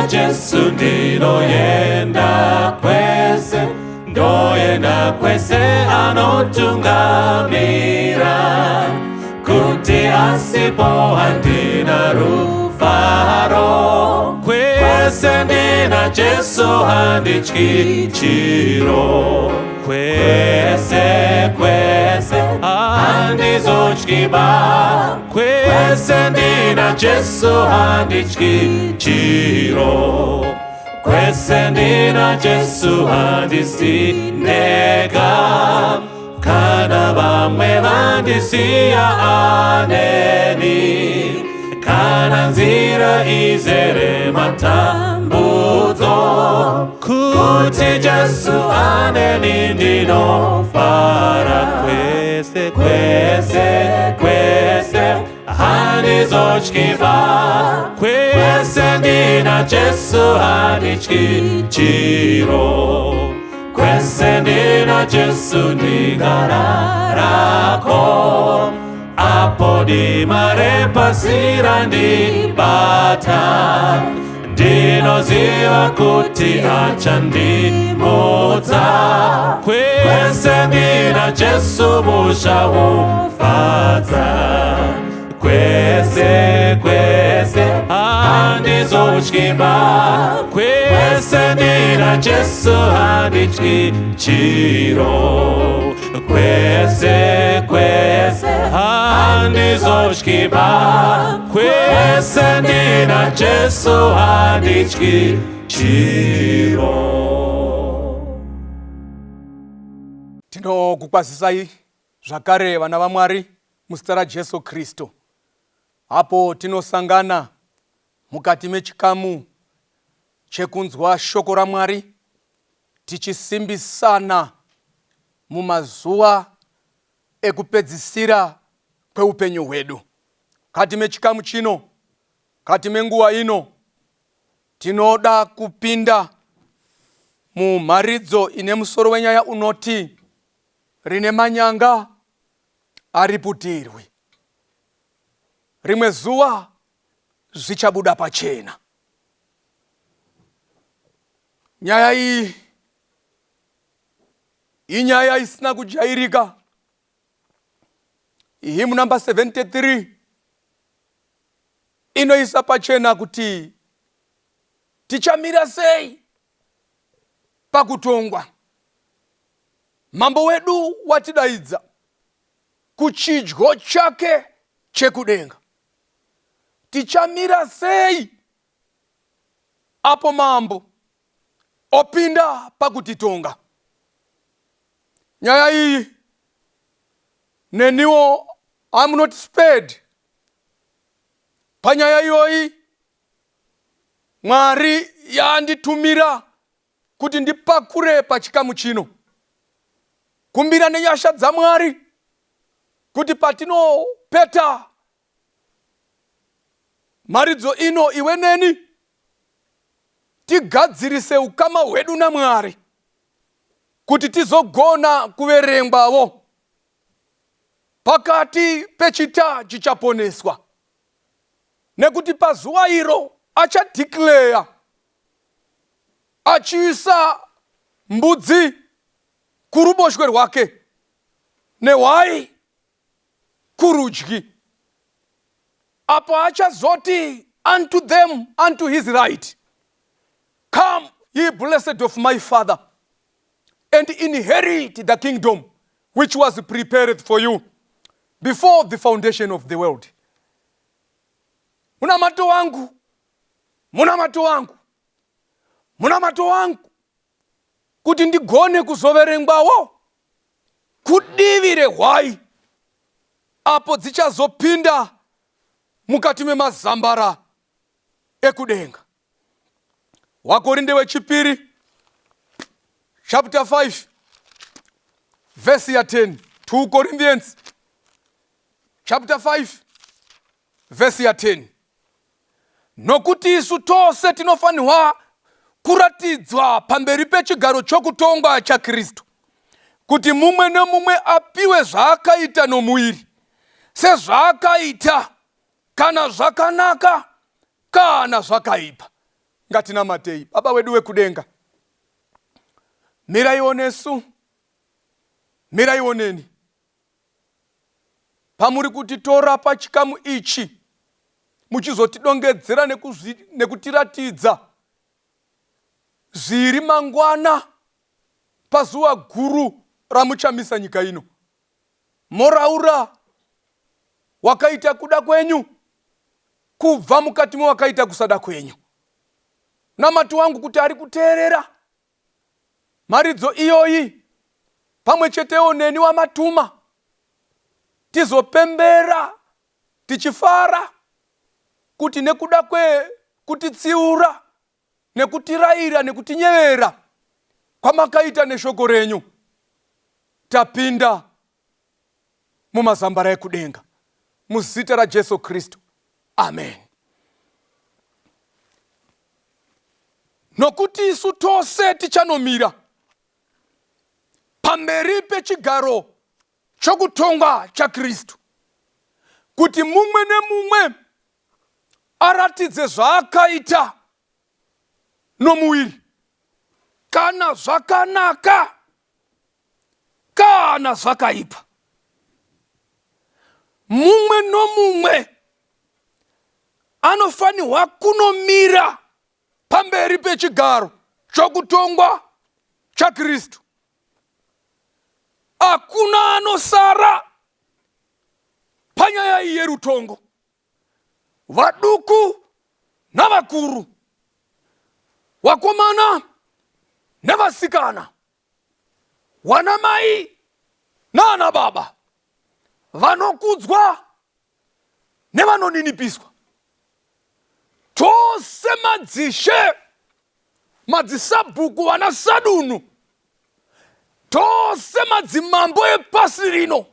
na Jesu ndinoyenda kwese, ndoyenda kwese anotungamira, kuti asipo handina rufaro. Kwese ndina Jesu handityi chiro, kwese handizotyiba, kwese ndina Jesu handityi chiro, kwese ndina Jesu handisindeka, kana vamwe vandisiya aneni, kana nzira izere matambudzo, kuti Jesu aneni ndinofara. Kwese handizotyiba, kwese ndina Jesu handityi chiro, kwese ndina Jesu ndigararako, apo ndimarepasira ndibata, ndinoziva kuti achandimutsa, kwese ndina Jesu Muusha ufadza, kwese handizotyiba, kwese ndina Jesu handityi chiro, kwese handizotyiba, kwese ndina Jesu handityi chiro. Tinokukwazisai zvakare vana vaMwari muzita raJesu Kristu. Apo tinosangana mukati mechikamu chekunzwa shoko raMwari, tichisimbisana mumazuva ekupedzisira kweupenyu hwedu. Kati mechikamu chino, kati menguva ino, tinoda kupinda mumharidzo ine musoro wenyaya unoti Rine manyanga hariputirwi. Rimwe zuva zvichabuda pachena. Nyaya iyi inyaya isina kujairika. Hymn number 73 inoisa pachena kuti tichamira sei pakutongwa. Mambo wedu watidaidza kuchidyo chake chekudenga. Tichamira sei apo mambo opinda pakutitonga. Nyaya iyi neniwo I'm not spared. Panyaya iyoyi Mwari yanditumira kuti ndipakure pachikamu chino. Kumbira nenyasha dza Mwari kuti patinopeta mharidzo ino iwe neni tigadzirise ukama hwedu naMwari kuti tizogona kuverengwawo pakati pechita chichaponeswa, nekuti pazuva iro achadeclare achiisa mbudzi kuruboshwe rwake nehwai kurudyi. Apo achazoti unto them, unto his right, come ye blessed of my Father, and inherit the kingdom which was prepared for you before the foundation of the world. Munamato wangu, munamato wangu, munamato wangu, kuti ndigone kuzoverengwawo kudivire hwai apo dzichazopinda mukati memazambara ekudenga. Wakorinde wechipiri chapter 5 verse ya 10. 2 Corinthians chapter 5 verse ya 10. Nokuti isu tose tinofanirwa kuratidzwa pamberi pechigaro chokutongwa cha Kristu, kuti mumwe nemumwe apiwe zvaakaita nomuiri, sezvaakaita, kana zvakanaka kana zvakaipa. ngatina matei. Baba wedu wekudenga, mirayionesu, mirayioneni pamuri kutitora pachikamu ichi muchizotidongedzera nekutiratidza zviri mangwana pazuva guru ramuchamisa nyika ino. Moraura wakaita kuda kwenyu kubva mukati mewakaita kusada kwenyu. Namatu wangu kuti ari kuteerera maridzo iyoyi pamwe chetewo neni wamatuma tizopembera tichifara kuti nekuda kutitsiura nekutiraira nekutinyevera kwamakaita neshoko renyu tapinda mumazambara ekudenga muzita raJesu Kristu, amen. Nokuti isu tose tichanomira pamberi pechigaro chokutonga cha Kristu, kuti mumwe nemumwe aratidze zvaakaita nomuwiri, kana zvakanaka kana zvakaipa. Mumwe nomumwe anofanirwa kunomira pamberi pechigaro chokutongwa cha Kristu. Hakuna anosara panyaya iyi yerutongo, vaduku navakuru, vakomana navasikana, vanamai nana baba, vanokudzwa nevanoninipiswa, tose madzishe, madzisabhuku, vanasadunu, tose madzimambo epasi rino,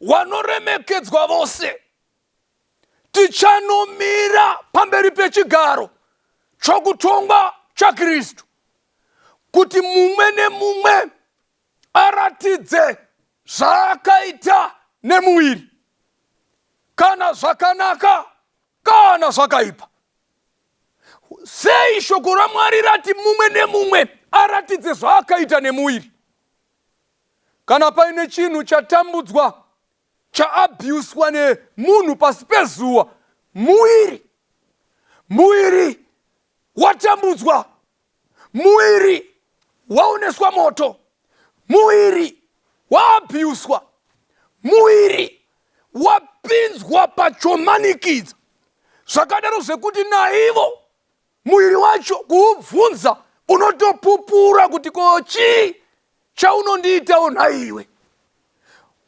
vanoremekedzwa vose, tichanomira pamberi pechigaro chokutongwa cha Kristu, kuti mumwe nemumwe aratidze zvaakaita nemuwiri, kana zvakanaka kana zvakaipa. Sei shoko raMwari rati mumwe nemumwe aratidze zvaakaita nemuwiri? Kana paine chinhu chatambudzwa, chaabhuswa nemunhu pasi pezuva, muwiri watambudzwa, muwiri waoneswa moto, muwiri waabhuswa, muwiri wapinzwa pachomanikidza, zvakadaro zvekuti naivo muwiri wacho kuubvunza unotopupura kuti ko chii chaunondiitawo naiwe.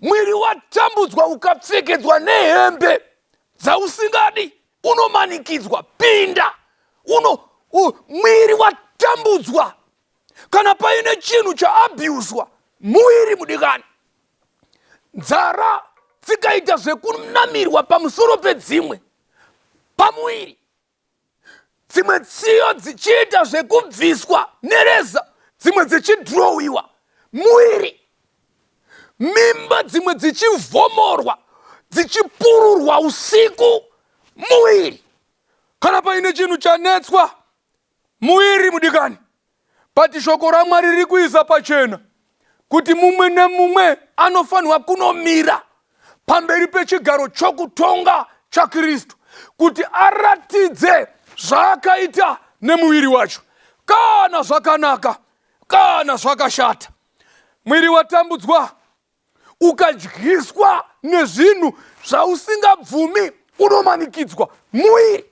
Mwiri watambudzwa ukapfekedzwa nehembe dzausingadi, unomanikidzwa, pinda, mwiri watambudzwa. Kana paine chinhu chaabhuswa, muwiri mudikani, nzara dzikaita zvekunamirwa pamusoro pedzimwe pamuwiri, dzimwe tsiyo dzichiita zvekubviswa nereza, dzimwe dzichidhirowiwa, muwiri, mimba dzimwe dzichivhomorwa, dzichipururwa usiku, muwiri. Kana paine chinhu chanetswa, muwiri mudikani. Pati shoko raMwari riri kuisa pachena kuti mumwe nemumwe anofanirwa kunomira pamberi pechigaro chokutonga cha Kristu, kuti aratidze zvaakaita nemuwiri wacho, kana zvakanaka kana zvakashata. Mwiri watambudzwa ukadyiswa nezvinhu zvausingabvumi, unomanikidzwa. Muwiri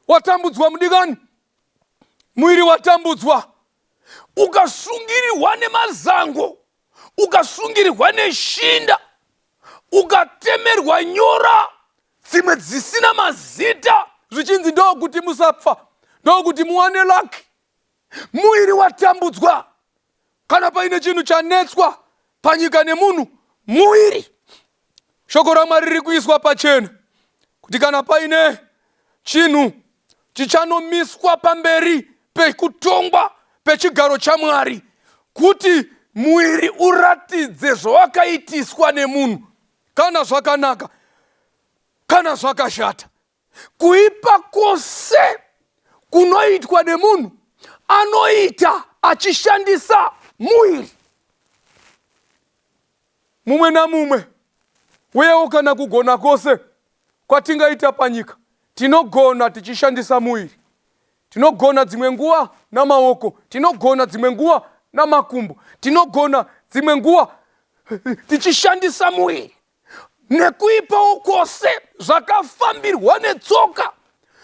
watambudzwa mudikani, muwiri watambudzwa ukasungirirwa nemazango, ukasungirirwa neshinda, ukatemerwa nyora dzimwe dzisina mazita, zvichinzi ndokuti musapfa, ndokuti muwane laki. Muwiri watambudzwa. Kana paine chinhu chanetswa panyika nemunhu, muwiri. Shoko raMwari riri kuiswa pachena kuti kana paine chinhu chichanomiswa pamberi pekutongwa pechigaro chaMwari, kuti muwiri uratidze zvawakaitiswa nemunhu, kana zvakanaka kana zvakashata. Kuipa kwose kunoitwa nemunhu anoita achishandisa muiri. Mumwe namumwe wewo kana kugona kwose kwatingaita panyika tinogona tichishandisa muiri. Tinogona dzimwe nguva namaoko, tinogona dzimwe nguva namakumbo, tinogona dzimwe nguva tichishandisa muiri. Nekuipawo kwose zvakafambirwa netsoka,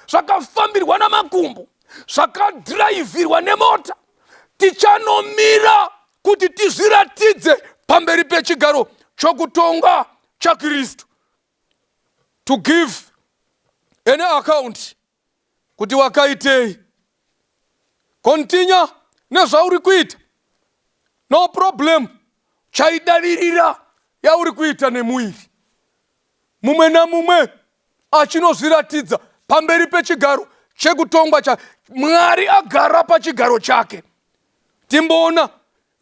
zvakafambirwa namakumbo, zvakadhiraivhirwa nemota, tichanomira kuti tizviratidze pamberi pechigaro chokutonga chaKristu, to give an account kuti wakaitei. Continue nezvauri kuita, no problem. Chaidavirira yauri kuita nemuiri. Mumwe namumwe achinozviratidza pamberi pechigaro chekutongwa cha Mwari agara pachigaro chake. Timboona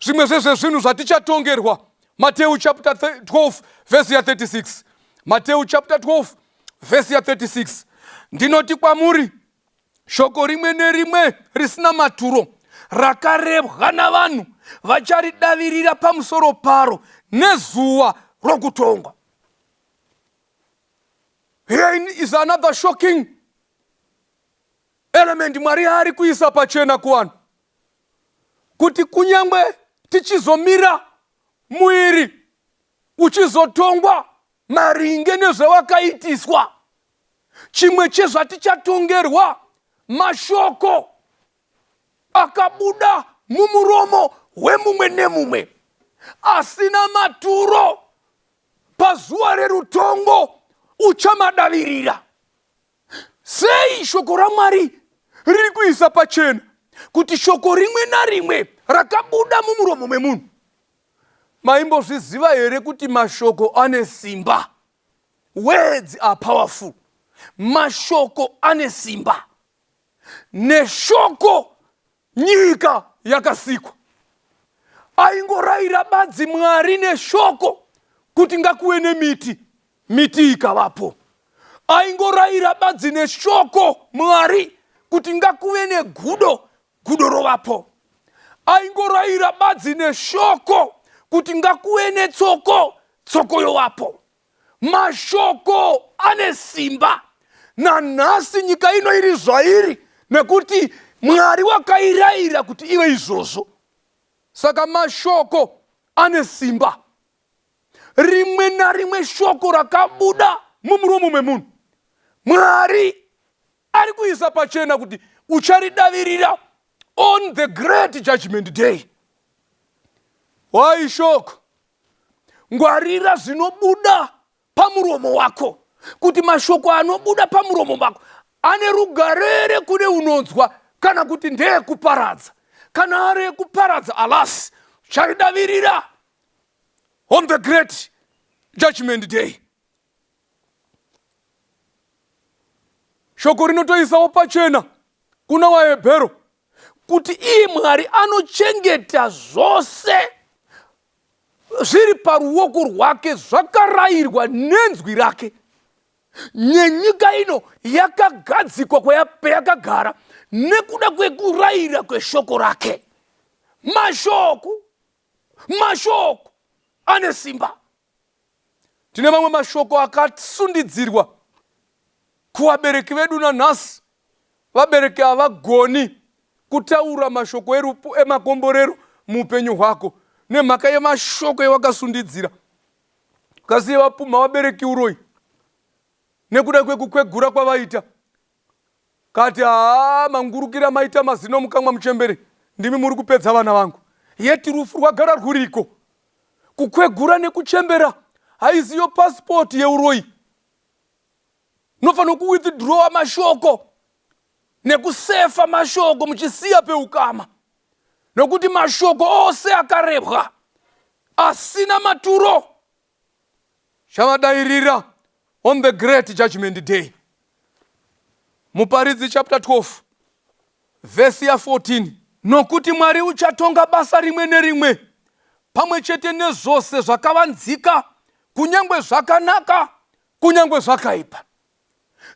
zvimwe zvezvinhu zvatichatongerwa. Matthew chapter 12 verse ya 36. Matthew chapter 12 verse ya 36. Ndinoti kwamuri, shoko rimwe nerimwe risina maturo rakarebwa navanhu vacharidavirira pamusoro paro nezuva rokutongwa. Here is another shocking element Mwari ari kuisa pachena kuvanhu, kuti kunyangwe tichizomira muiri uchizotongwa maringe nezvawakaitiswa, chimwe chezvatichatongerwa mashoko akabuda mumuromo wemumwe nemumwe asina maturo pazuva rerutongo uchamadavirira. Sei shoko raMwari riri kuisa pachena kuti shoko rimwe narimwe rakabuda mumuromo memunhu. Maimbozviziva here kuti mashoko ane simba? Words are powerful. Mashoko ane simba. Neshoko nyika yakasikwa. Aingorayira badzi Mwari neshoko kuti ngakuve nemiti, miti ikavapo. Aingorayira badzi neshoko Mwari kuti ngakuve negudo, gudo rovapo. Aingorayira badzi neshoko kuti ngakuve netsoko, tsoko yovapo. Mashoko ane simba. Nanhasi nyika ino iri zvairi nekuti Mwari wakairayira kuti ive izvozvo. Saka mashoko ane simba. Rimwe narimwe shoko rakabuda mumuromo memunhu, Mwari ari kuisa pachena kuti ucharidavirira on the great judgment day. Why shoko? Ngwarira zvinobuda pamuromo wako, kuti mashoko anobuda pamuromo wako ane rugarere kune unonzwa, kana kuti ndeyekuparadza. Kana ari ekuparadza, alas, charidavirira on the great judgment day. Shoko rinotoisawo pachena kuna vaHebheru kuti iye Mwari anochengeta zvose zviri paruoko rwake, zvakarayirwa nenzwi rake. Nenyika ino yakagadzikwa kwayakagara nekuda kwekurayira kweshoko rake. Mashoko ane simba. Tine mamwe mashoko akasundidzirwa kuvabereki vedu nanhasi. Vabereki havagoni kutaura mashoko emakomborero muupenyu hwako nemhaka yemashoko ewakasundidzira. Ukasiye vapumha vabereki uroi nekuda kwekukwegura kwavaita, kati mangurukira maita mazino mukamwa muchembere, ndimi muri kupedza vana vangu. Yeti rufu rwagara rwuriko. Kukwegura nekuchembera haiziyo passport yeuroi. Nofanira kuwithdrawa mashoko nekusefa mashoko muchisiya peukama, nokuti mashoko ose akarebwa asina maturo chavadairira on the great judgment day. Muparidzi chapter 12 verse ya 14. Nokuti Mwari uchatonga basa rimwe nerimwe pamwe chete nezvose zvakavanzika, kunyangwe zvakanaka, kunyangwe zvakaipa,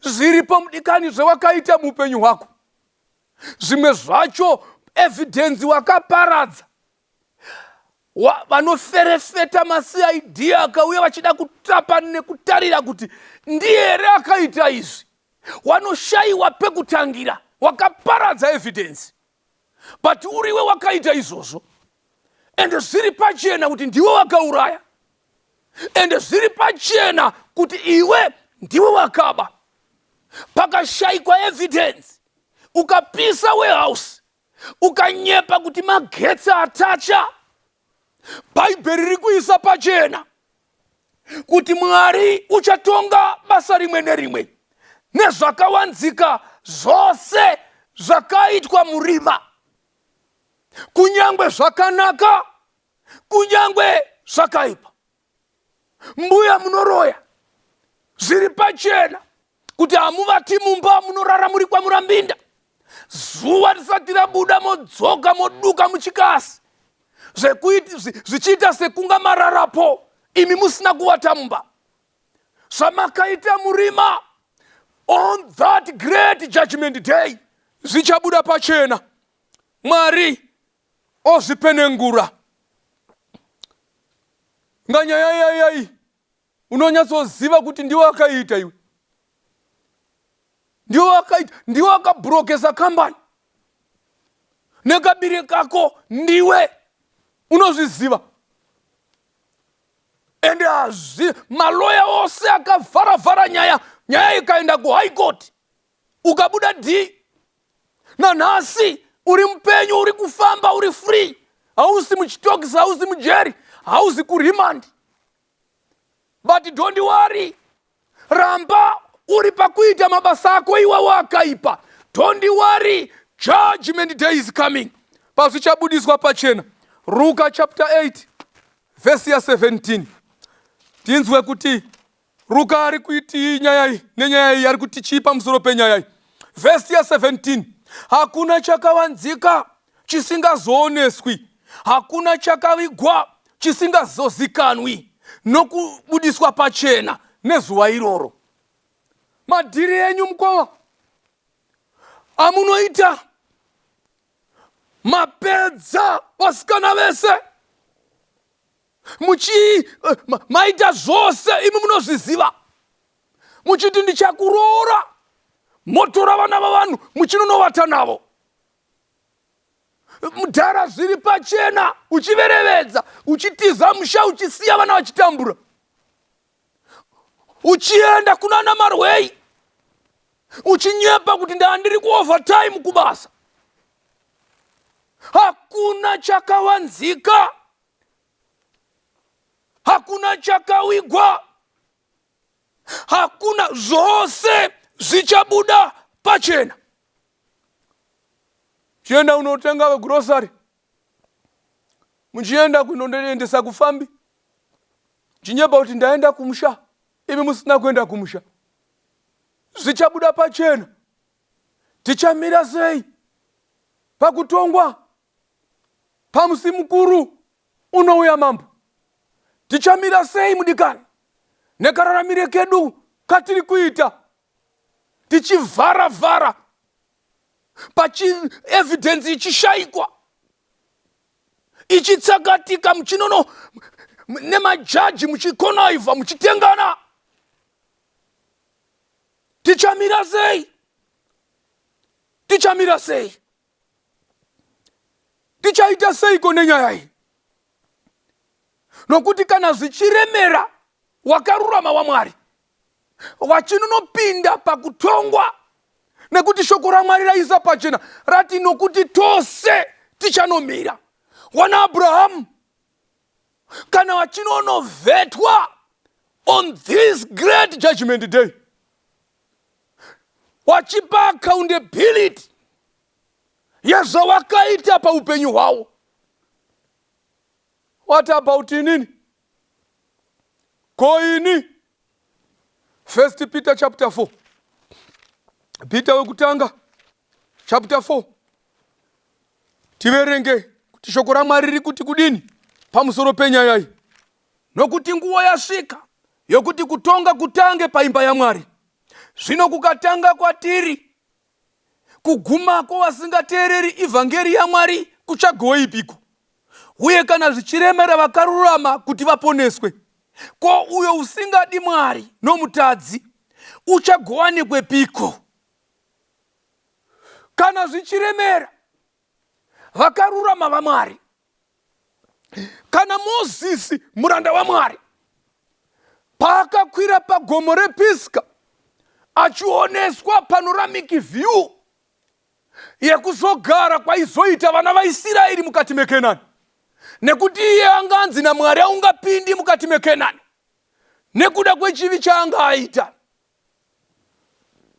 zviri pamudikani zvawakaita muupenyu hwako. Zvimwe zvacho evidence wakaparadza. Vanoferefeta maCID akauya vachida kutapa nekutarira kuti ndiye here akaita izvi. Wanoshayiwa pekutangira, wakaparadza evidence. But uriwe wakaita izvozvo. Ende zviri pachena kuti ndiwe wakauraya. Ende zviri pachena kuti iwe ndiwe wakaba. Pakashayikwa evidence. Ukapisa warehouse. Ukanyepa kuti magetsi atacha. Bhaibheri riri kuisa pachena kuti Mwari uchatonga basa rimwe nerimwe nezvakawanzika zvose zvakaitwa murima, kunyangwe zvakanaka, kunyangwe zvakaipa. Mbuya munoroya, zviri pachena kuti hamuvati mumba munorara muri kwamurambinda. Zuva risati rabuda modzoka moduka muchikasi. Zvichiita sekunga mararapo, imi musina kuvata mumba. Zvamakaita murima, on that great judgment day, zvichabuda pachena. Mwari ozvipenengura. Nganyayayayai, unonyatsoziva kuti ndiwe akaita iwe. Ndiwe akabrokesa kambani. Nekabiri kako ndiwe unozviziva. Ende maloya ose akavhara nyaya ikaenda kuhigh court. Ukabuda D. Nanhasi uri mupenyu, uri kufamba, uri free. Hausi muchitokisi, hausi mujeri, hausi kurimandi. But don't worry. Ramba uri pakuita mabasa ako iwe wakaipa. Don't worry. Judgment day is coming. Pazvichabudiswa pachena. Luka chapter 8 verse 17. Tinzwe kuti Luka ari kuiti nyaya nenyaya ari kutichipa musoro penyaya. Verse 17. Hakuna chakawanzika chisingazooneswi. Hakuna chakavigwa chisingazozikanwi. Nokubudiswa pachena nezuva iroro. Madhiri enyu mukova. Amunoita mapedza vasikana vese. Maita zvose imi munozviziva. Muchiti ndichakuroora. Motora vana vavanhu muchinonovata navo. Mudhara zviri pachena uchiverevedza, uchitiza musha, uchisiya vana vachitambura. Uchienda kunana marwei. Uchinyepa kuti ndandiri kuovertime kubasa. Hakuna chakawanzika. Hakuna chakawigwa. Hakuna, zvose zvichabuda pachena. Chienda unotenga grocery. Muchienda kunondoendesa kufambi. Chinyepa kuti ndaenda kumusha. Imi musina kuenda kumusha. Zvichabuda pachena. Tichamira sei pakutongwa pamusi mukuru unouya mambo. Tichamira sei mudikani nekararamire kedu katiri kuita. Tichivhara pachi evidence ichishayikwa, ichitsakatika, muchinono nemajaji muchikonaiva, muchitengana. Tichamira sei? Tichamira sei? Tichaita sei kone nyaya? Nokuti kana zvichiremera wakarurama wa Mwari, wachinonopinda pakutongwa, nekuti shoko raMwari raisa pachena rati nokuti tose tichanomira. Wana Abrahamu kana wachinonovetwa on this great judgment day, wachipa accountability yazvawakaita paupenyu hwavo. What about nini? Koini. 1 Peter chapter 4. Peter wekutanga chapter 4. Tiverenge kuti shoko raMwari riri kuti kudini pamusoro penyaya iyi. Nokuti nguva yasvika yokuti kutonga kutange paimba yaMwari. Zvino kukatanga kwatiri kuguma kwevasingateereri ivhangeri yaMwari kuchagoipiko? Uye kana zvichiremera vakarurama kuti vaponeswe, ko uyo usingadi Mwari nomutadzi uchagowanekwepiko? Kana zvichiremera vakarurama vaMwari, kana Mozisi muranda waMwari paakakwira pagomo rePisga achioneswa panoramic view yekuzogara kwaizoita vana vaIsraeri mukati meKenani, nekuti iye anganzi naMwari aungapindi mukati meKenani nekuda kwechivi chaanga aita.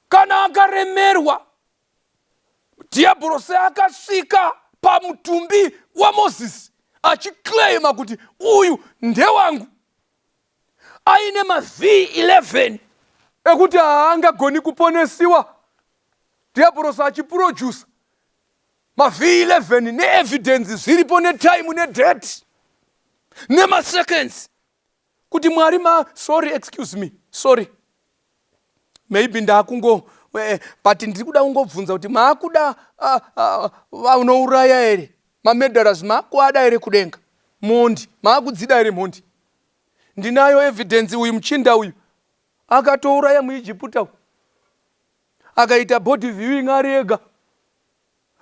Kana akaremerwa, dhiabhorosi akasvika pamutumbi waMozisi achiclaima kuti uyu ndewangu, aine V11 ekuti haangagoni kuponesiwa. Dhiabhorosi achiproduce V11 neevidence zviripo netime nedate nemaseconds kuti Mwari sorry maybe ndakungo but ndiri kuda kungobvunza kuti maakuda vanouraya here mamedharas, maakuada here kudenga mhondi, maakudzida here mhondi? Ndinayo evidence. Uyu muchinda uyu akatouraya muIjipita uyu, akaita body viewing ari ega,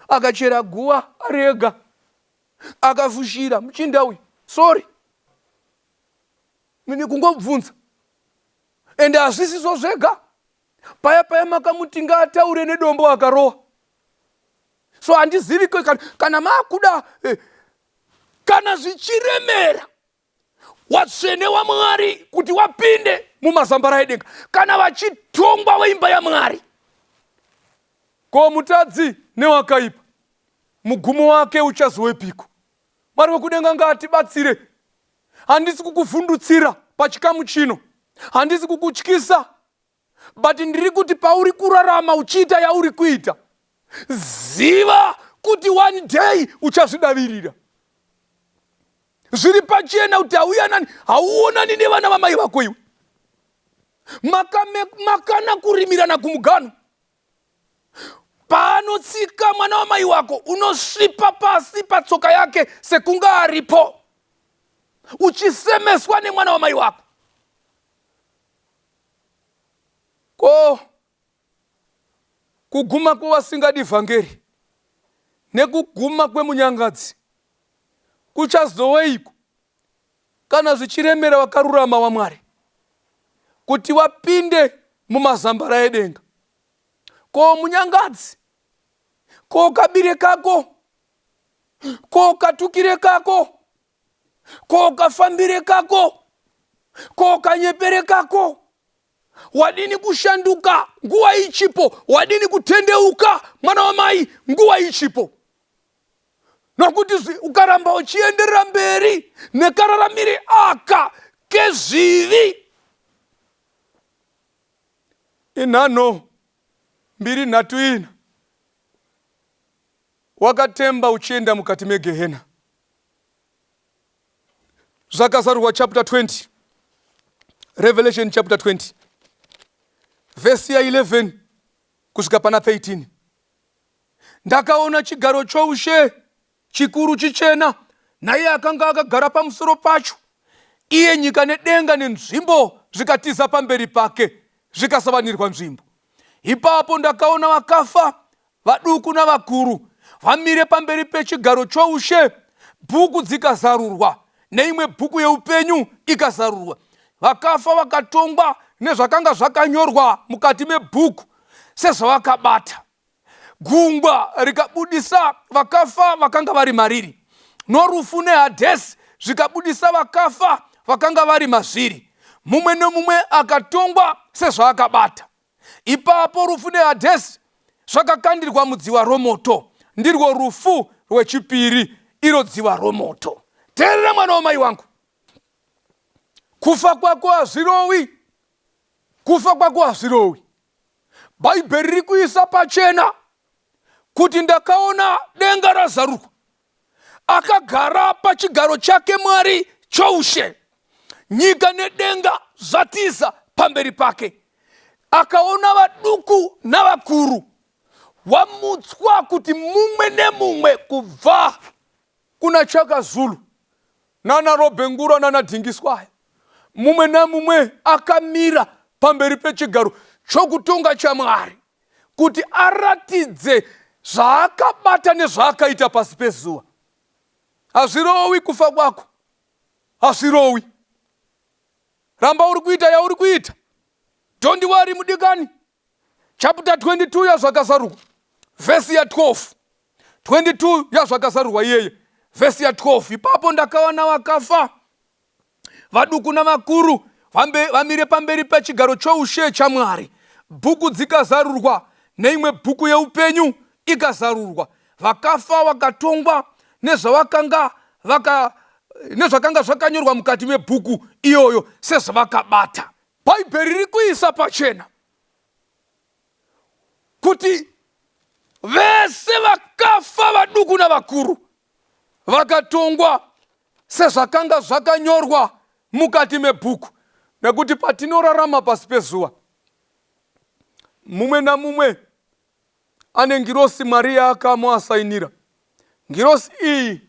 akachera guwa ari ega, akafushira. Muchinda uyu, sorry, mini kungobvunza. Ende hazvisiso zvega, paya makamuti ngaataure nedombo akarowa. So handizivi kana maakuda kana zvichiremera watsvene waMwari kuti wapinde mumazambara edenga, kana vachitongwa veimba yaMwari, ko mutadzi newakaipa mugumo wake uchazowepiko? Mwari wekudenga ngaatibatsire. Handisi kukuvhundutsira pachikamu chino, handisi kukutyisa, but ndiri kuti pauri kurarama uchiita yauri kuita, ziva kuti one day uchazvidavirira. Zviri pachena kuti hauonani nevana vamai vako iwe. Makana kurimirana kumugano. Paanotsika mwana wamai wako unosvipa pasi patsoka yake sekunga aripo, uchisemeswa nemwana wamai wako. Ko kuguma kwevasingadi vhangeri nekuguma kwemunyangadzi kuchazoweiko kana zvichiremera vakarurama vaMwari kuti vapinde mumazambara edenga? Ko munyangadzi, ko kabire kako, ko katukire kako, ko kafambire kako, ko kanyepere kako, wadini kushanduka nguva ichipo, wadini kutendeuka mwana wamai nguva ichipo, nokuti ukaramba uchienderera mberi nekararamire aka kezvivi, inhano mbiri nhatu ina wakatemba uchienda mukati meGehena. Zvakazarurwa chapter 20, Revelation chapter 20 verse ya 11 kusvika pana 13. Ndakaona chigaro choushe chikuru chichena, naiye akanga akagara pamusoro pacho, iye nyika nedenga nenzvimbo zvikatiza pamberi pake zvikasavanirwa nzvimbo. Ipapo ndakaona vakafa, vaduku navakuru, vamire pamberi pechigaro choushe, bhuku dzikazarurwa, neimwe bhuku yeupenyu ikazarurwa. Vakafa vakatongwa nezvakanga zvakanyorwa mukati mebhuku sezvavakabata. Gungwa rikabudisa vakafa vakanga vari mariri, norufu neHadhesi zvikabudisa vakafa vakanga vari mazviri, mumwe nomumwe akatongwa sezvaakabata. Ipapo rufu neHadhesi zvakakandirwa mudziva romoto, ndirwo rufu rwechipiri, iro dziva romoto. Teerera mwana wamai wangu, kufa kwako hazvirowi, kufa kwako hazvirowi. Bhaibheri riri kuisa pachena kuti ndakaona denga razarurwa, akagara pachigaro chake Mwari choushe, nyika nedenga zvatiza pamberi pake. Akaona vaduku navakuru wamutswa kuti mumwe nemumwe kubva kuna Chaka Zulu nana Robengura nana Dhingiswayo, mumwe namumwe akamira pamberi pechigaro chokutonga chaMwari kuti aratidze zvaakabata nezvaakaita pasi pezuva. Hazvirowi kufa kwako, hazvirowi. Ramba uri kuita yauri kuita. Don't worry mudikani. Chapter 22 yazvakazarurwa vhesi ya 12. 22 yazvakazarurwa iyeye vhesi ya 12. Ipapo ndakawana vakafa vaduku navakuru vamire pamberi pechigaro choushe chaMwari. Bhuku dzikazarurwa neimwe bhuku yeupenyu ikazarurwa. Vakafa vakatongwa nezvakanga zvakanyorwa mukati mebhuku iyoyo sezvavakabata. Bhaibheri riri kuisa pachena kuti vese vakafa vaduku navakuru vakatongwa sezvakanga zvakanyorwa mukati mebhuku. Nekuti patinorarama pasi pezuva, mumwe namumwe ane ngirosi Mwari yaakamuasainira. Ngirosi iyi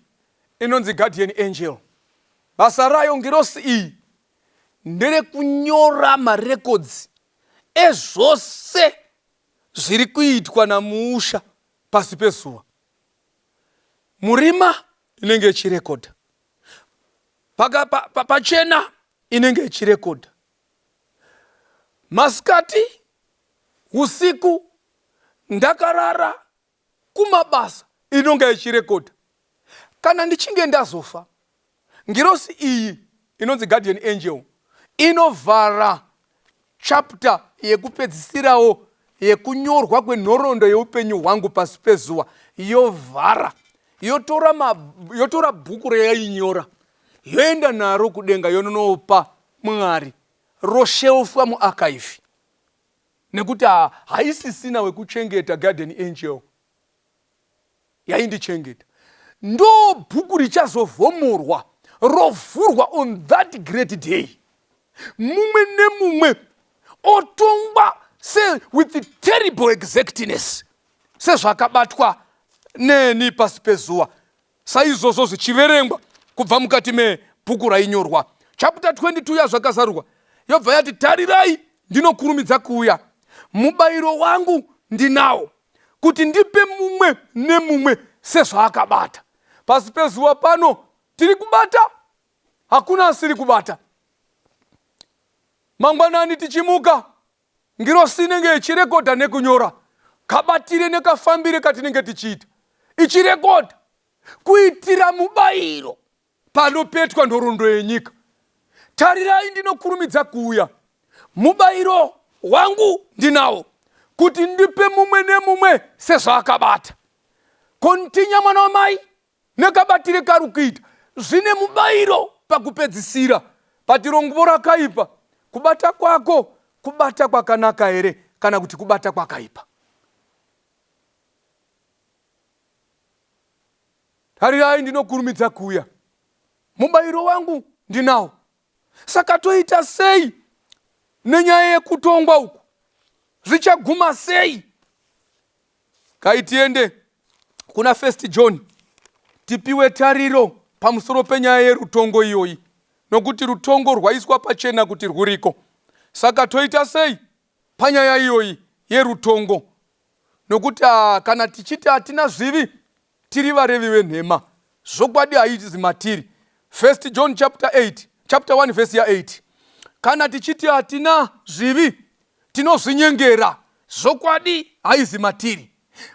inonzi guardian angel. Basa rayo ngirosi iyi nderekunyora marekodzi ezvose zviri kuitwa naMuusha pasi pezuva. Murima inenge ichirekodha, pachena inenge ichirekodha, masikati, usiku, ndakarara, kumabasa inonge ichirekodha. Kana ndichinge ndazofa, ngirosi iyi inonzi guardian angel inovhara chapter yekupedzisirawo yekunyorwa kwenhoroondo yeupenyu hwangu pasi pezuva. Yovhara, yotora bhuku rayainyora yoenda naro kudenga yononopa Mwari, roshelfwa muarchive. Nekuti haisisina wekuchengeta guardian angel yaindichengeta. Ndo bhuku richazovhomorwa rovhurwa on that great day. Mumwe nemumwe otongwa with terrible exactness sezvakabatwa neni pasi pezuva. Saizvozvo zvichiverengwa kubva mukati mebhuku rainyorwa. Chapter 22 yazvakazarurwa yobva yati, tarirai ndinokurumidza kuuya, mubayiro wangu ndinawo, kuti ndipe mumwe nemumwe sezvaakabata. Pasi pezuva pano tiri kubata, hakuna asiri kubata. Mangwanani tichimuka, ngirosi inenge ichirekodha nekunyora kabatire nekafambire katinenge tichiita, ichirekodha kuitira mubayiro panopetwa nhoroondo yenyika. Tarirai ndinokurumidza kuuya, mubayiro wangu ndinawo, kuti ndipe mumwe nemumwe sezvaakabata. Kontinya mwana wamai nekabatire kari kuita zvine mubayiro pakupedzisira. Patirongo rakaipa, kubata kwako kubata kwakanaka here kana kuti kubata kwakaipa? Tarirai ndinokurumidza kuuya, mubayiro wangu ndinawo. Saka toita sei nenyaya yekutongwa uku? Zvichaguma sei? Kaitiende kuna 1 John tipiwe tariro pamusoro penyaya yerutongo iyoyi, nokuti rutongo rwaiswa pachena kuti rwuriko. Saka toita sei panyaya iyoyi yerutongo? Nokuti kana tichiti hatina zvivi, tiri varevi venhema, zvokwadi haiti matiri. 1 John chapter 1 verse ya 8. Kana tichiti hatina zvivi, tinozvinyengera, zvokwadi haizi matiri.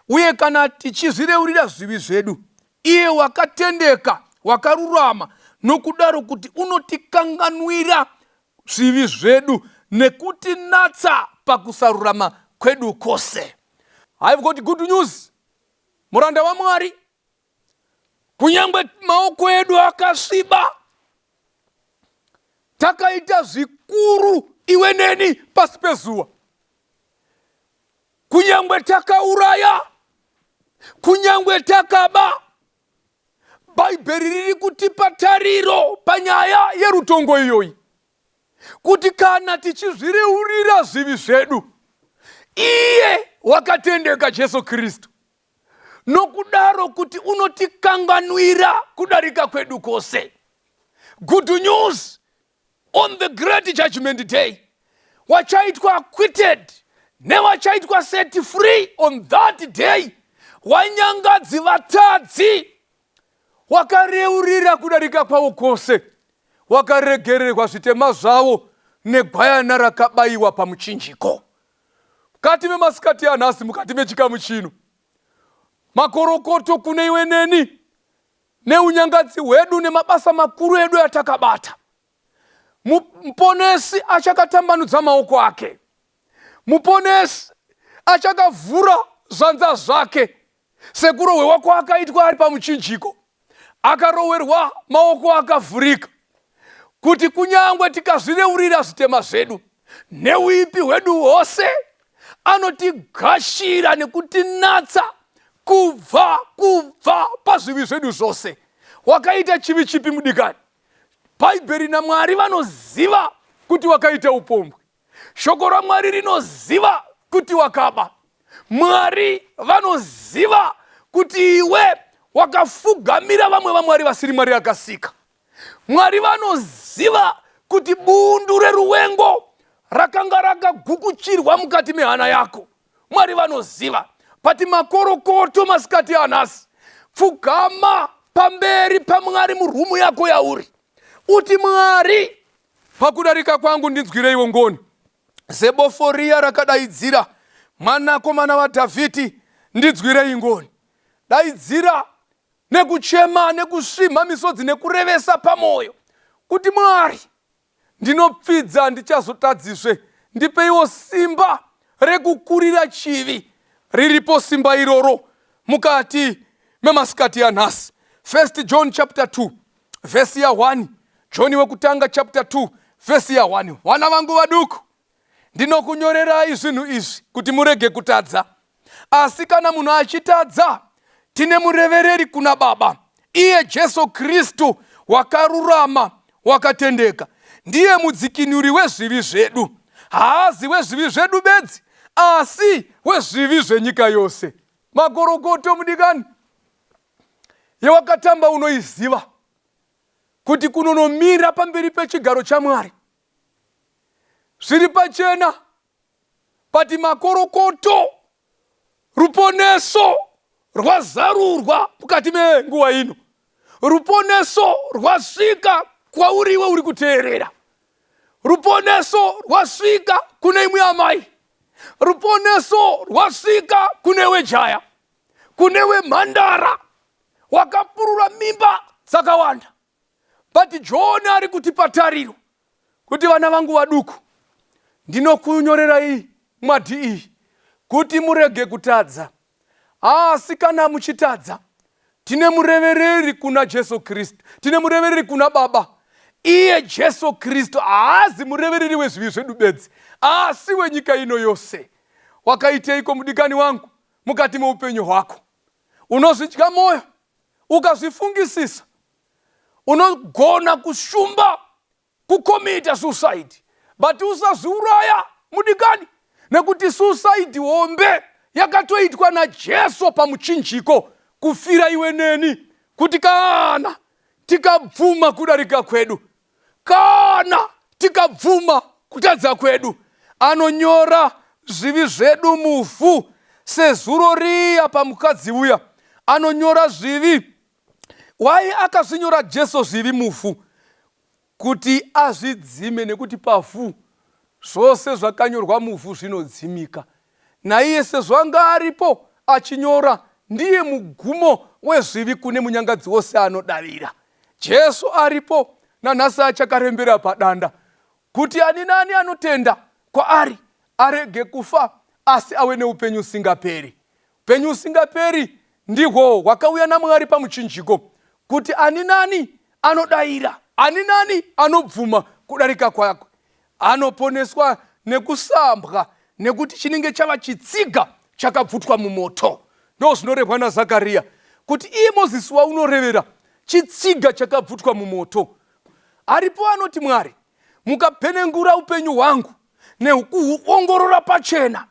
Uye kana tichizvireurira zvivi zvedu, iye wakatendeka, wakarurama, nokudaro kuti unotikanganwira zvivi zvedu nekutinatsa pakusarurama kwedu kwose. I've got good news, muranda waMwari. Kunyangwe maoko edu akasviba, takaita zvikuru iwe neni pasi pezuva, kunyangwe takauraya, kunyangwe takaba, Bhaibheri riri kutipa tariro panyaya yerutongo iyoyi, kuti kana tichizvireurira zvivi zvedu, iye wakatendeka Jesu Kristu, nokudaro kuti unotikanganwira kudarika kwedu kose. Good news on the great judgment day. Wachaitwa acquitted, newachaitwa set free on that day. Wanyangadzi vatadzi wakareurira kudarika kwavo kose, wakaregererwa zvitema zvavo negwayana rakabayiwa pamuchinjiko. Mukati memasikati anhasi, mukati mechikamu chino, makorokoto kune iwe neni, neunyangadzi hwedu nemabasa makuru edu yatakabata, muponesi achakatambanudza maoko ake. Muponesi achakavhura zvanza zvake, sekurohwewa kwaakaitwa ari pamuchinjiko, akarohwerwa maoko akavhurika, kuti kunyangwe tikazvireurira zvitema zvedu neuipi hwedu hwose, anotigashira nekutinatsa kubva pazvivi zvedu zvose. Wakaita chivi chipi mudikani? Bhaibheri naMwari vanoziva kuti wakaita upombwe. Shoko raMwari rinoziva kuti wakaba. Mwari vanoziva kuti iwe wakafugamira vamwe vaMwari vasiri Mwari akasika. Mwari vanoziva kuti bundu reruwengo rakanga rakagukuchirwa mukati mehana yako. Mwari vanoziva. Pati makorokoto masikati anhasi, pfugama pamberi paMwari murumu yako yauri, uti Mwari, pakudarika kwangu ndinzwireiwo ngoni. Zeboforia rakadaidzira, mwanakomana waDhavhidhi, ndinzwirei ngoni. Daidzira nekuchema, nekusvimha misodzi, nekurevesa pamwoyo, kuti Mwari, ndinopfidza ndichazotadzizve, ndipeiwo simba rekukurira chivi. Riripo simba iroro mukati memasikati anhasi. 1 John chapter 2 verse ya 1. John wekutanga chapter 2 verse ya 1. Vana vangu vaduku, ndinokunyorerai zvinhu izvi kuti murege kutadza. Asi kana munhu achitadza, tine murevereri kuna Baba, iye Jesu Kristu wakarurama, wakatendeka. Ndiye mudzikinuri wezvivi zvedu, haazi wezvivi zvedu bedzi, asi wezvivi zvenyika yose. Magorogoto mudikani, yewakatamba unoiziva kuti kunonomira pamberi pechigaro chaMwari zviri pachena, pati makorokoto, ruponeso rwazarurwa mukati menguva ino. Ruponeso rwasvika kwauriwe uri kuteerera. Ruponeso rwasvika kune imwe amai. Ruponeso rwasvika kunewe jaya, kunewe mhandara wakapurura mimba dzakawanda. But John ari kutipa tariro kuti vana vangu vaduku, ndinokunyorerai mwadi iyi kuti murege kutadza. Asi kana muchitadza, tine murevereri kuna Jesu Kristu, tine murevereri kuna Baba. Iye Jesu Kristu haazi murevereri wezvivi zvedu bedzi, asi wenyika ino yose. Wakaiteiko mudikani wangu mukati meupenyu hwako? Unozvidya moyo ukazvifungisisa, unogona kushumba kukomita suicide, but usazviuraya mudikani, nekuti suicide hombe yakatoitwa naJesu pamuchinjiko kufira iwe neni, kuti kana tikabvuma kudarika kwedu, kana tikabvuma kutadza kwedu, anonyora zvivi zvedu muvhu sezuro riya pamukadzi uya, anonyora zvivi. Wai akazvinyora Jesu zvivi muvhu? Kuti azvidzime, nekuti pavhu zvose zvakanyorwa muvhu zvinodzimika. Naiye sezvo anga aripo achinyora, ndiye mugumo wezvivi kune munyangadzi wose anodavira. Jesu aripo nanhasi achakarembera padanda kuti ani nani anotenda kwaari arege kufa, asi ave neupenyu usingaperi. Upenyu usingaperi ndihwo hwakauya naMwari pamuchinjiko, kuti ani nani anodavira, ani nani anobvuma kudarika kwake, anoponeswa nekusambwa, nekuti chinenge chava chitsiga chakabvutwa mumoto. Ndo zvinorehwa naZakaria kuti iye Mozisi waunorevera chitsiga chakabvutwa mumoto. Aripo anoti Mwari, mukapenengura upenyu hwangu nekuhuongorora pachena,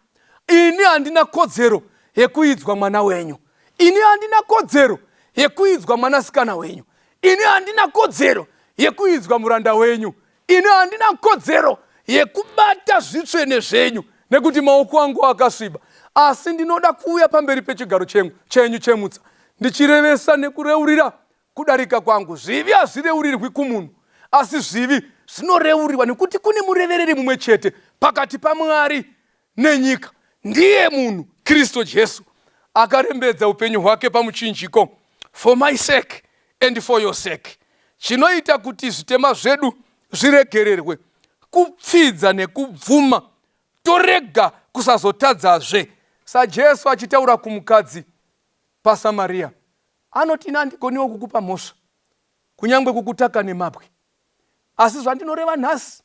ini handina kodzero yekuidzwa mwana wenyu, ini handina kodzero yekuidzwa mwanasikana wenyu, ini handina kodzero yekuidzwa muranda wenyu, ini handina kodzero yekubata zvitsvene zvenyu nekuti maoko angu akasviba, asi ndinoda kuuya pamberi pechigaro chenyu chemutsa ndichirevesa nekureurira kudarika kwangu. Zvivi hazvireurirwi kumunhu, asi zvivi zvinoreurirwa nekuti kune murevereri mumwe chete pakati paMwari nenyika, ndiye munhu Kristu Jesu, akarembedza upenyu hwake pamuchinjiko for my sake and for your sake. Chinoita kuti zvitema zvedu zviregererwe, kupfidza nekubvuma, torega kusazotadzazve. SaJesu achitaura kumukadzi paSamaria anoti, ina handigoniwo kukupa mhosva, kunyangwe kukutaka nemabwe, asi zvandinoreva nhasi,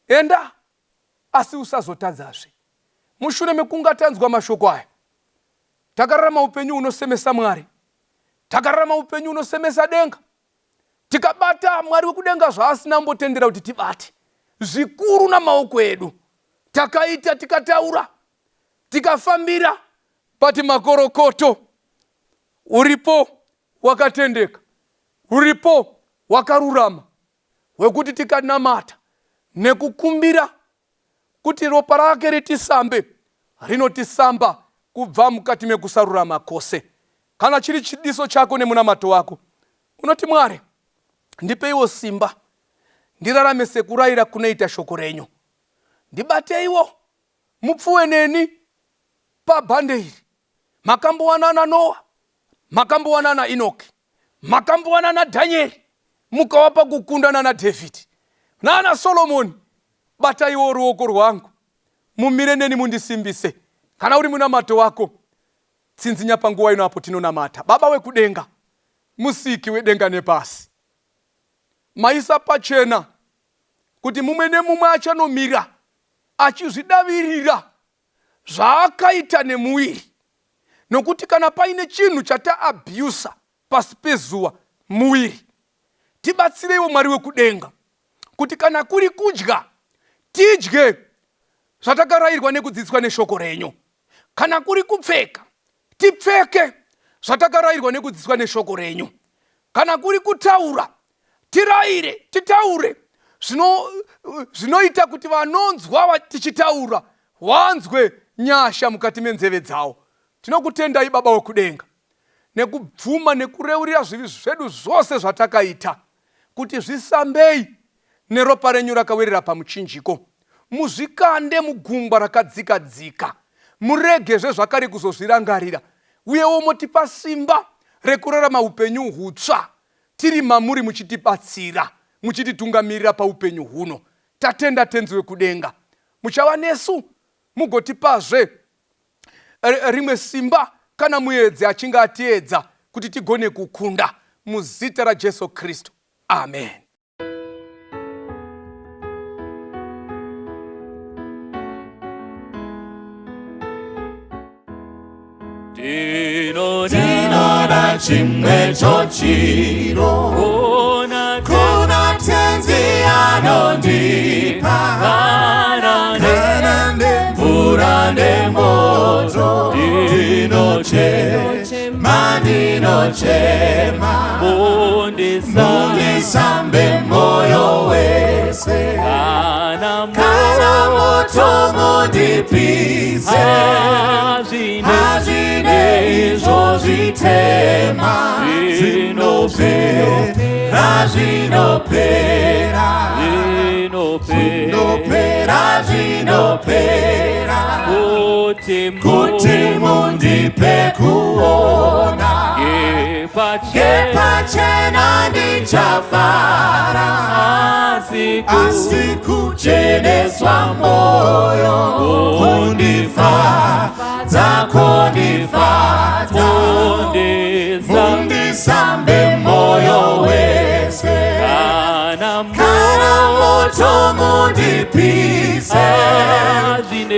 enda, asi usazotadzazve. Mushure mekunga tanzwa mashoko aya, takararama upenyu unosemesa Mwari, takararama upenyu unosemesa denga, tikabata Mwari wekudenga zvaasina mbotendera kuti tibate, zvikuru namaoko edu, takaita, tikataura, tikafambira pati makorokoto. Uripo wakatendeka, uripo wakarurama, wekuti tikanamata nekukumbira kuti ropa rake ritisambe, rinotisamba kubva mukati mekusarurama kwose. Kana chiri chidiso chako nemunamato wako, unoti, Mwari, ndipeiwo simba, ndirarame sekurayira kunoita shoko renyu, ndibateiwo, mupfuwe neni pabhande iri. Makambowana naNoa, makambowana naEnoki, makambowana naDhanieri, mukawapa kukundana naDhavhidhi nana Solomoni. Bataiwo ruoko rwangu, mumire neni mundisimbise. Kana uri munamato wako, tsinzinya panguva ino apo tinonamata. Baba wekudenga, musiki wedenga nepasi, maisa pachena kuti mumwe nemumwe achanomira achizvidavirira zvaakaita nemuiri, nokuti kana paine chinhu chataabyusa pasi pezuva, muiri, tibatsireiwo Mwari wekudenga kuti kana kuri kudya, tidye zvatakarayirwa nekudzidziswa neshoko renyu. Kana kuri kupfeka, tipfeke zvatakarayirwa nekudzidziswa neshoko renyu. Kana kuri kutaura, tirayire, titaure zvinoita kuti vanonzwa tichitaura wanzwe nyasha mukati menzeve dzavo. Tinokutendai Baba wekudenga nekubvuma nekureurira zvivi zvedu zvose zvatakaita kuti zvisambei neropa renyu rakawerera pamuchinjiko. Muzvikande mugungwa rakadzika-dzika, muregezve zvakare kuzozvirangarira, uyewo motipa simba rekurarama upenyu hutsva tiri mamuri, muchitibatsira, muchititungamirira paupenyu huno. Tatenda tenzi wekudenga, muchava nesu, mugotipazve rimwe simba kana muedzi achinge atiedza kuti tigone kukunda, muzita raJesu Kristu, amen. Dinoda chimwe chochiro, kuna tenzi anondipa, kana mvura nemoto, ndinochema, mundisambe moyo wese, kana moto mundipise, hazvine izvo zvitema, zvinopera, kuti mundipe kuona, ngepachena ndichafara, asi kucheneswa moyo, kundifadza, mundisambe moyo wese, kana moto mundipise,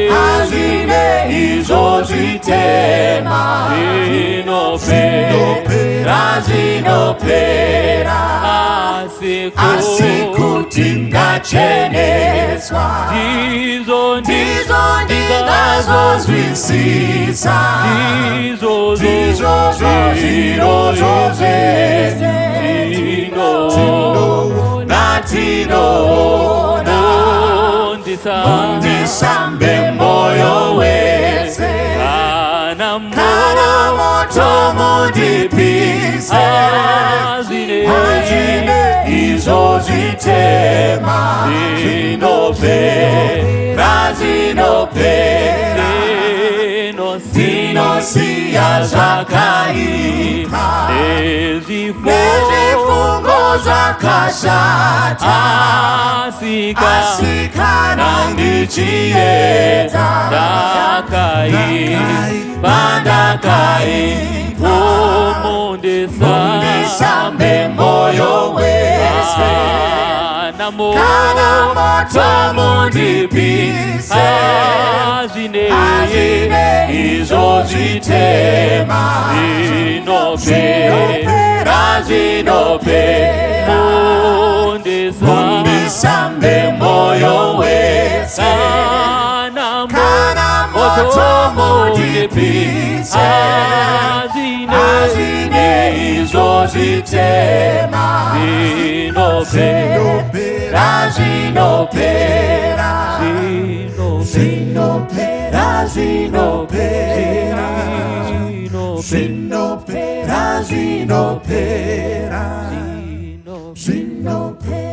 hazvine izvo zvitema, zvinopera, asi kuti ndacheneswa, ndizvo ndingaziva ndazozwisisa izvozvo izvozvo zvese tinoona undisambe moyo wese kana moto mundipise hazvine izvo zvitema zvinopera ndinosiya zvakaipa nezvifungo zvakashata asi kana ndichiedza ndakaipa mundisambe moyo wese kana moto mundipise hazvine izvo zvitema zvinopera mundisambe moyo wese kana moto mundipise hazvine izvo zvitema zvinopera